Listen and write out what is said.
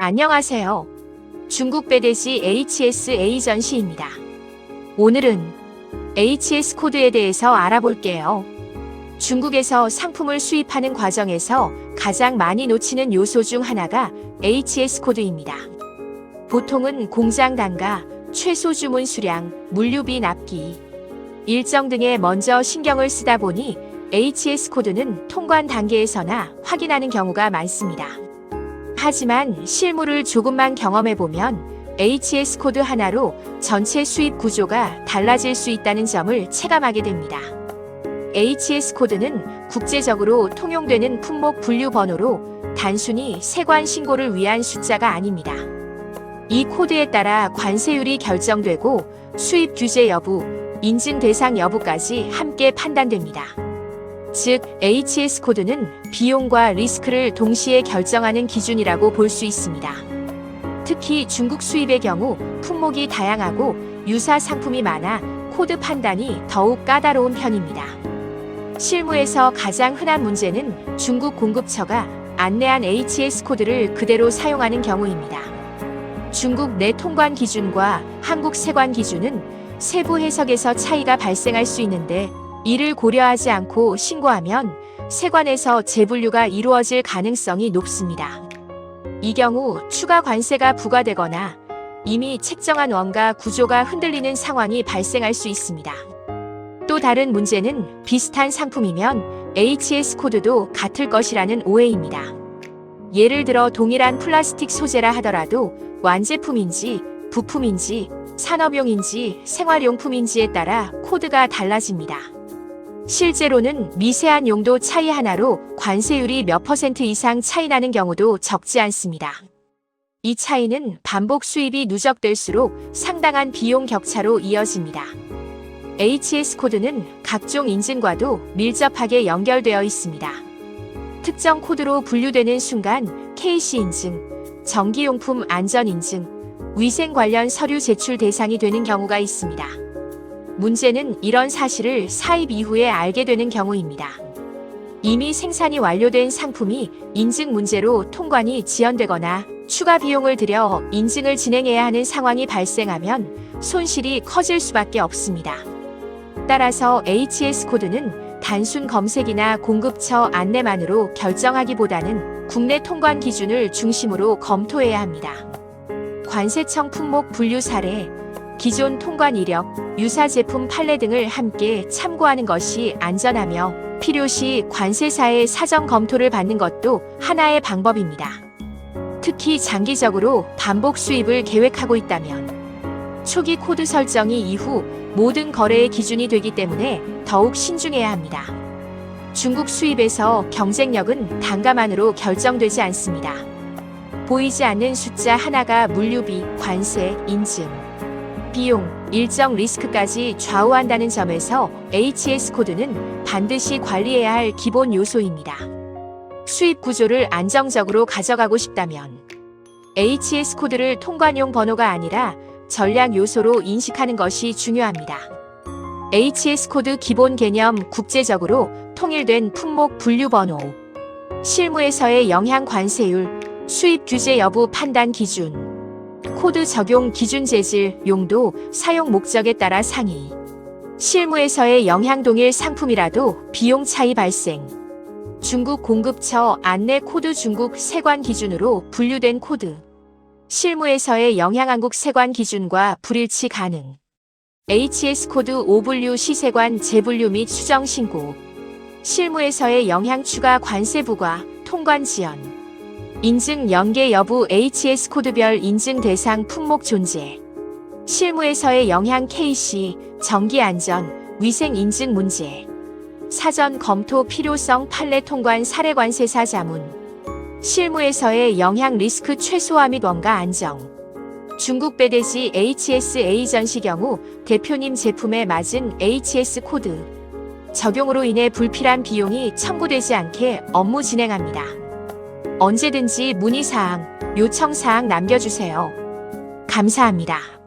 안녕하세요. 중국 배대시 HS 에이전시입니다. 오늘은 HS 코드에 대해서 알아볼게요. 중국에서 상품을 수입하는 과정에서 가장 많이 놓치는 요소 중 하나가 HS 코드입니다. 보통은 공장 단가, 최소 주문 수량, 물류비 납기, 일정 등에 먼저 신경을 쓰다 보니 HS 코드는 통관 단계에서나 확인하는 경우가 많습니다. 하지만 실물을 조금만 경험해보면 HS 코드 하나로 전체 수입 구조가 달라질 수 있다는 점을 체감하게 됩니다. HS 코드는 국제적으로 통용되는 품목 분류 번호로 단순히 세관 신고를 위한 숫자가 아닙니다. 이 코드에 따라 관세율이 결정되고 수입 규제 여부, 인증 대상 여부까지 함께 판단됩니다. 즉, HS 코드는 비용과 리스크를 동시에 결정하는 기준이라고 볼 수 있습니다. 특히 중국 수입의 경우 품목이 다양하고 유사 상품이 많아 코드 판단이 더욱 까다로운 편입니다. 실무에서 가장 흔한 문제는 중국 공급처가 안내한 HS 코드를 그대로 사용하는 경우입니다. 중국 내 통관 기준과 한국 세관 기준은 세부 해석에서 차이가 발생할 수 있는데 이를 고려하지 않고 신고하면 세관에서 재분류가 이루어질 가능성이 높습니다. 이 경우 추가 관세가 부과되거나 이미 책정한 원가 구조가 흔들리는 상황이 발생할 수 있습니다. 또 다른 문제는 비슷한 상품이면 HS 코드도 같을 것이라는 오해입니다. 예를 들어 동일한 플라스틱 소재라 하더라도 완제품인지 부품인지 산업용인지 생활용품인지에 따라 코드가 달라집니다. 실제로는 미세한 용도 차이 하나로 관세율이 몇 % 이상 차이 나는 경우도 적지 않습니다. 이 차이는 반복 수입이 누적될수록 상당한 비용 격차로 이어집니다. HS 코드는 각종 인증과도 밀접하게 연결되어 있습니다. 특정 코드로 분류되는 순간 KC 인증, 전기용품 안전 인증, 위생 관련 서류 제출 대상이 되는 경우가 있습니다. 문제는 이런 사실을 사입 이후에 알게 되는 경우입니다. 이미 생산이 완료된 상품이 인증 문제로 통관이 지연되거나 추가 비용을 들여 인증을 진행해야 하는 상황이 발생하면 손실이 커질 수밖에 없습니다. 따라서 HS 코드는 단순 검색이나 공급처 안내만으로 결정하기보다는 국내 통관 기준을 중심으로 검토해야 합니다. 관세청 품목 분류 사례, 기존 통관 이력, 유사 제품 판례 등을 함께 참고하는 것이 안전하며 필요시 관세사의 사전 검토를 받는 것도 하나의 방법입니다. 특히 장기적으로 반복 수입을 계획하고 있다면 초기 코드 설정이 이후 모든 거래의 기준이 되기 때문에 더욱 신중해야 합니다. 중국 수입에서 경쟁력은 단가만으로 결정되지 않습니다. 보이지 않는 숫자 하나가 물류비, 관세, 인증, 비용, 일정 리스크까지 좌우한다는 점에서 HS 코드는 반드시 관리해야 할 기본 요소입니다. 수입 구조를 안정적으로 가져가고 싶다면 HS 코드를 통관용 번호가 아니라 전략 요소로 인식하는 것이 중요합니다. HS 코드 기본 개념 국제적으로 통일된 품목 분류 번호, 실무에서의 영향 관세율, 수입 규제 여부 판단 기준, 코드 적용 기준 재질, 용도, 사용 목적에 따라 상이, 실무에서의 영향 동일 상품이라도 비용 차이 발생, 중국 공급처 안내 코드 중국 세관 기준으로 분류된 코드, 실무에서의 영향 한국 세관 기준과 불일치 가능, HS 코드 오분류 시세관 재분류 및 수정 신고, 실무에서의 영향 추가 관세 부과, 통관 지연, 인증 연계 여부 HS 코드별 인증 대상 품목 존재, 실무에서의 영향 KC, 전기 안전, 위생 인증 문제, 사전 검토 필요성 판례 통관 사례 관세사 자문, 실무에서의 영향 리스크 최소화 및 원가 안정, 중국 배대시 HS 에이전시 경우 대표님 제품에 맞은 HS 코드 적용으로 인해 불필요한 비용이 청구되지 않게 업무 진행합니다. 언제든지 문의사항, 요청사항 남겨주세요. 감사합니다.